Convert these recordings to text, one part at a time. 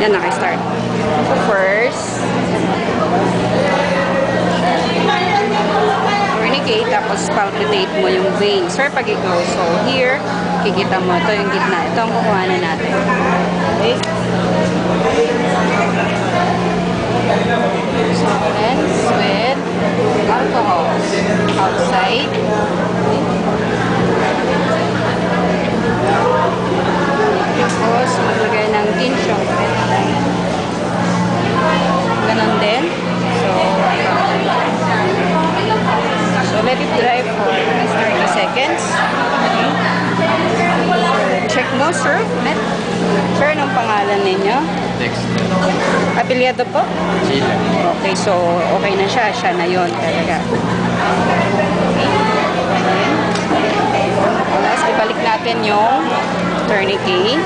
Yan, naka-start. So first, tourniquet, tapos palpitate mo yung vein. Sir, pag i-close. So here, kikita mo, ito yung gitna. Ito ang kukuhanin natin. Okay? So, cleanse with alcohol outside. Tapos, maglagay ng tincture. Ganon din. So, let it dry for 30 seconds. Check mo, sir. Sir, anong pangalan ninyo? Next. Apelyado po? Chile. Okay, so okay na siya. Siya na yun talaga. Last, ibalik natin yung tourniquet.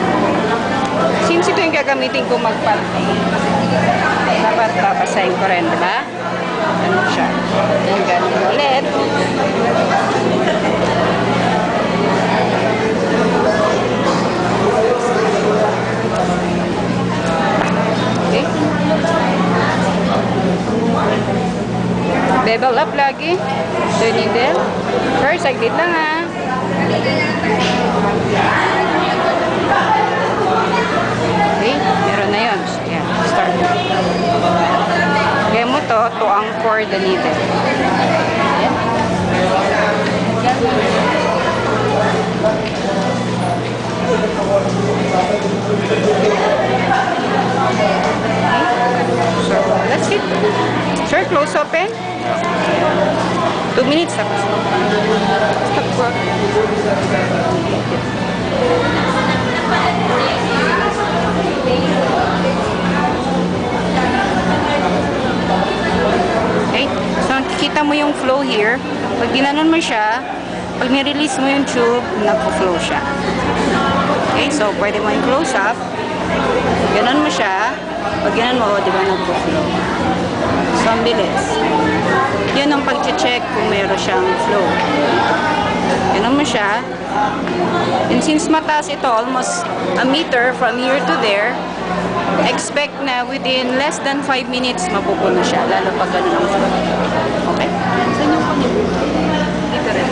Since ito yung gagamitin ko magpalpate, dapat papasahin ko rin, diba? Ano siya? Yung ganun ulit. Okay. Bevel up lagi. The needle. Sir, saglit lang ha. Okay, meron na yun. Yeah, start. Kaya mo to anchor the needle. So, that's it. Sir, close open. 2 minutes. Tapos. Stop work. Okay. So, nakikita mo yung flow here. Pag ginanon mo siya, pag nirelease mo yung tube, nagpo-flow siya. Okay, so pwede mo yung close up. Ganon mo siya. Pag ganon mo, di ba nagpo-flow? So, ang bilis. Yun ang pag-check kung meron siyang flow. Ganon mo siya. And since mataas ito, almost a meter from here to there, expect na within less than 5 minutes, mapupuno siya. Lalo pag ganon ang flow. Okay? Saan yung dito rin?